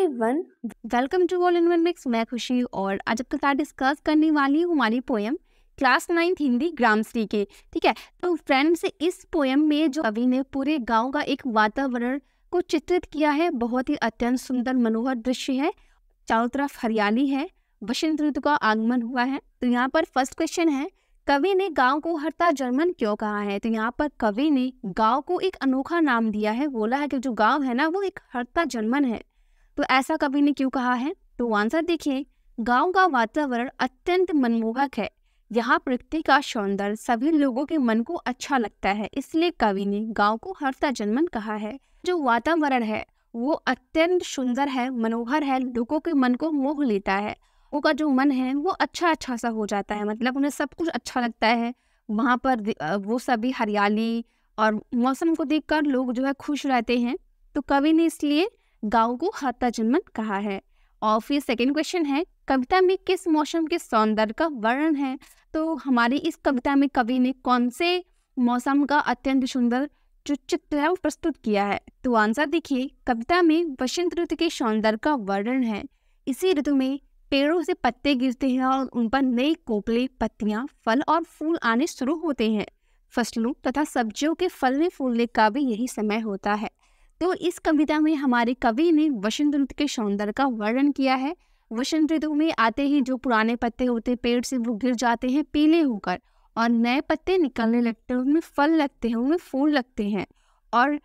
Everyone, welcome to all in one mix. मैं खुशी और आज आपके साथ डिस्कस करने वाली हूँ हमारी poem class 9th Hindi Gramshri के। ठीक है, तो फ्रेंड्स, इस पोएम में जो कवि ने पूरे गांव का एक वातावरण को चित्रित किया है, बहुत ही अत्यंत सुंदर मनोहर दृश्य है। चारों तरफ हरियाली है, वसंत ऋतु का आगमन हुआ है। तो यहाँ पर फर्स्ट क्वेश्चन है, कवि ने गांव को हरता जर्मन क्यों कहा है? तो यहाँ पर कवि ने गांव को एक अनोखा नाम दिया है, बोला है कि जो गांव है ना वो एक हरता जर्मन है। तो ऐसा कवि ने क्यों कहा है? तो आंसर देखिए, गांव का वातावरण अत्यंत मनमोहक है। यहाँ प्रकृति का सौंदर्य सभी लोगों के मन को अच्छा लगता है, इसलिए कवि ने गांव को हरता जर्मन कहा है। जो वातावरण है वो अत्यंत सुंदर है, मनोहर है, लोगों के मन को मोह लेता है। उनका जो मन है वो अच्छा सा हो जाता है, मतलब उन्हें सब कुछ अच्छा लगता है। वहाँ पर वो सभी हरियाली और मौसम को देखकर लोग जो है खुश रहते हैं। तो कवि ने इसलिए गांव को हरता जर्मन कहा है। और फिर सेकंड क्वेश्चन है, कविता में किस मौसम के सौंदर्य का वर्णन है? तो हमारी इस कविता में कवि ने कौन से मौसम का अत्यंत सुंदर जो चित्र है वो प्रस्तुत किया है? तो आंसर देखिए, कविता में वसंत ऋतु के सौंदर्य का वर्णन है। इसी ऋतु में पेड़ों से पत्ते गिरते हैं और उन पर नई कोपले, पत्तियां, फल और फूल आने शुरू होते हैं। फसलों तथा सब्जियों के फलने फूलने का भी यही समय होता है। तो इस कविता में हमारे कवि ने वसंत ऋतु के सौंदर्य का वर्णन किया है। वसंत ऋतु में आते ही जो पुराने पत्ते होते हैं पेड़ से वो गिर जाते हैं पीले होकर और नए पत्ते निकलने लगते हैं, उनमें फल लगते हैं, उनमें फूल लगते हैं। और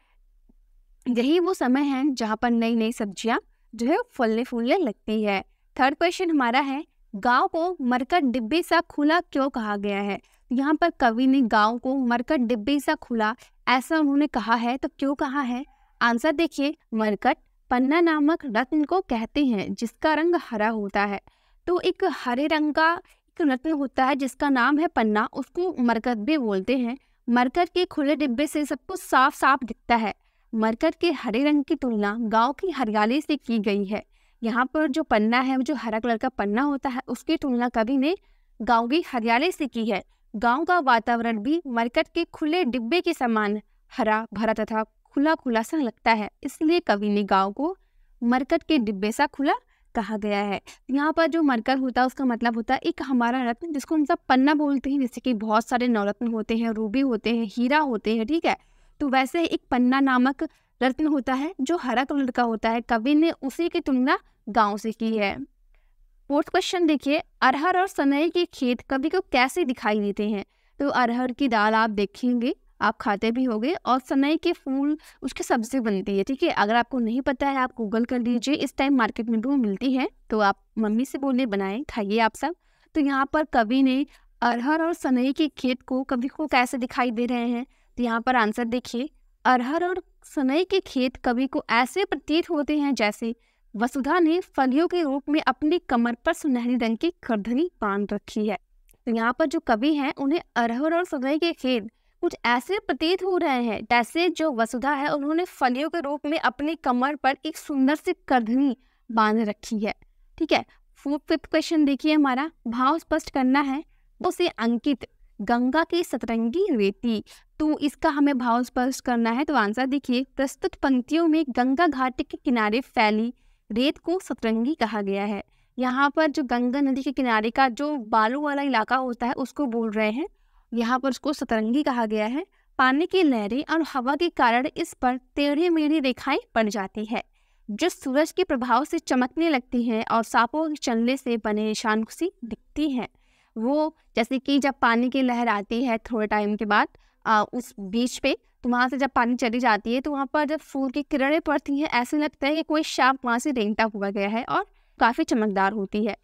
यही वो समय है जहाँ पर नई नई सब्जियां जो है फलने फूलने लगती है। थर्ड क्वेश्चन हमारा है, गांव को मरकट डिब्बे सा खुला क्यों कहा गया है? यहाँ पर कवि ने गांव को मरकट डिब्बे सा खुला ऐसा उन्होंने कहा है, तो क्यों कहा है? आंसर देखिए, मरकट पन्ना नामक रत्न को कहते हैं जिसका रंग हरा होता है। तो एक हरे रंग का एक रत्न होता है जिसका नाम है पन्ना, उसको मरकट भी बोलते हैं। मरकट के खुले डिब्बे से सब कुछ साफ साफ दिखता है। मरकट के हरे रंग की तुलना गांव की हरियाली से की गई है। यहाँ पर जो पन्ना है, जो हरा कलर का पन्ना होता है, उसकी तुलना कवि ने गांव की हरियाली से की है। गांव का वातावरण भी मरकट के खुले डिब्बे के समान हरा भरा तथा खुला खुला सा लगता है, इसलिए कवि ने गांव को मरकट के डिब्बे सा खुला कहा गया है। यहाँ पर जो मरकट होता है उसका मतलब होता है एक हमारा रत्न, जिसको हम सब पन्ना बोलते हैं। जैसे कि बहुत सारे नवरत्न होते हैं, रूबी होते हैं, हीरा होते हैं, ठीक है। तो वैसे एक पन्ना नामक रत्न होता है जो हरा कलर का होता है, कवि ने उसी की तुलना गांव से की है। फोर्थ क्वेश्चन देखिए, अरहर और सनई के खेत कवि को कैसे दिखाई देते हैं? तो अरहर की दाल आप देखेंगे, आप खाते भी होंगे, और सनई के फूल उसकी सब्जी बनती है, ठीक है। अगर आपको नहीं पता है आप गूगल कर लीजिए, इस टाइम मार्केट में भी वो मिलती है, तो आप मम्मी से बोले बनाएं, खाइए आप सब। तो यहाँ पर कवि ने अरहर और सनई के खेत को कवि को कैसे दिखाई दे रहे हैं? तो यहाँ पर आंसर देखिए, अरहर और सनई के खेत कवि को ऐसे प्रतीत होते हैं जैसे वसुधा ने फलियों के रूप में अपनी कमर पर सुनहरी रंग की करधनी बांध रखी है। तो यहाँ पर जो कवि हैं उन्हें अरहर और सनई के खेत कुछ ऐसे प्रतीत हो रहे हैं जैसे जो वसुधा है उन्होंने फलियों के रूप में अपनी कमर पर एक सुंदर सी करधनी बांध रखी है, ठीक है। फिफ्थ क्वेश्चन देखिए हमारा, भाव स्पष्ट करना है, उसे अंकित गंगा की सतरंगी रेती। तो इसका हमें भाव स्पष्ट करना है। तो आंसर देखिए, प्रस्तुत पंक्तियों में गंगा घाटी के किनारे फैली रेत को सतरंगी कहा गया है। यहाँ पर जो गंगा नदी के किनारे का जो बालू वाला इलाका होता है उसको बोल रहे हैं, यहाँ पर उसको सतरंगी कहा गया है। पानी की लहरें और हवा के कारण इस पर टेढ़ी मेढ़ी रेखाएं पड़ जाती है जो सूरज के प्रभाव से चमकने लगती हैं और सांपों के चलने से बने निशान सी दिखती हैं। वो जैसे कि जब पानी की लहर आती है थोड़े टाइम के बाद उस बीच पे, तो वहाँ से जब पानी चली जाती है तो वहाँ पर जब सूर्य की किरणें पड़ती हैं ऐसे लगता है कि कोई सांप वहाँ से रेंगता हुआ गया है और काफ़ी चमकदार होती है।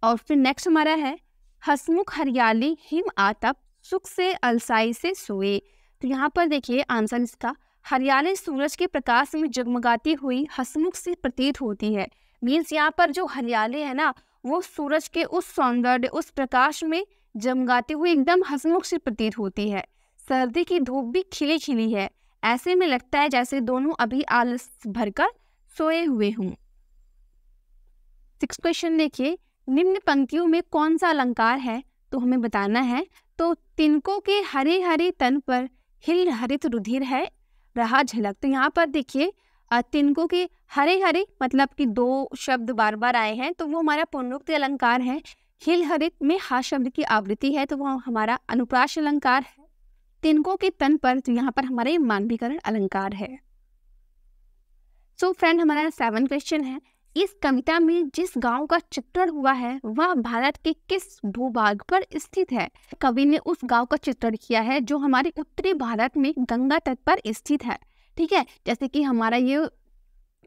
और फिर नेक्स्ट हमारा है, हसमुख हरियाली हिम आतप सुख से अलसाई से सोए। तो यहाँ पर देखिए आंसर इसका, हरियाली सूरज के प्रकाश में जगमगाती हुई हसमुख से प्रतीत होती है। मीन्स यहाँ पर जो हरियाली है ना वो सूरज के उस सौंदर्य, उस प्रकाश में जगमगाती हुई एकदम हसमुख से प्रतीत होती है। सर्दी की धूप भी खिली खिली है, ऐसे में लगता है जैसे दोनों अभी आलस भरकर सोए हुए हों। सिक्स्थ क्वेश्चन देखिए, निम्न पंक्तियों में कौन सा अलंकार है? तो हमें बताना है। तो तिनकों के हरे हरे तन पर हिल हरित रुधिर है रहा झलक। तो यहाँ पर देखिए तिनको के हरे हरे मतलब कि 2 शब्द बार बार आए हैं, तो वो हमारा पुनरुक्ति अलंकार है। हिल हरित में हा शब्द की आवृत्ति है, तो वो हमारा अनुप्रास अलंकार है। तिनको के तन पर, तो यहाँ पर हमारा ये मानवीकरण अलंकार है। सो फ्रेंड, हमारा 7 क्वेश्चन है, इस कविता में जिस गांव का चित्रण हुआ है वह भारत के किस भूभाग पर स्थित है? कवि ने उस गांव का चित्रण किया है जो हमारे उत्तरी भारत में गंगा तट पर स्थित है। ठीक है, जैसे कि हमारा ये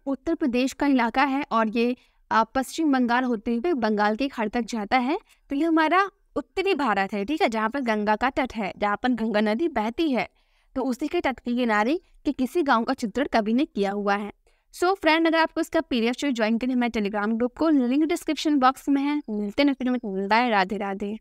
उत्तर प्रदेश का इलाका है और ये पश्चिम बंगाल होते हुए बंगाल के खाड़ी तक जाता है, तो ये हमारा उत्तरी भारत है। ठीक है, जहाँ पर गंगा का तट है, जहाँ पर गंगा नदी बहती है, तो उसी के तट के किनारे के किसी गांव का चित्रण कवि ने किया हुआ है। सो फ्रेंड, अगर आपको इसका पीडीएफ चाहिए ज्वाइन करें हमारे टेलीग्राम ग्रुप को, लिंक डिस्क्रिप्शन बॉक्स में है। मिलते हैं फिर, राधे राधे।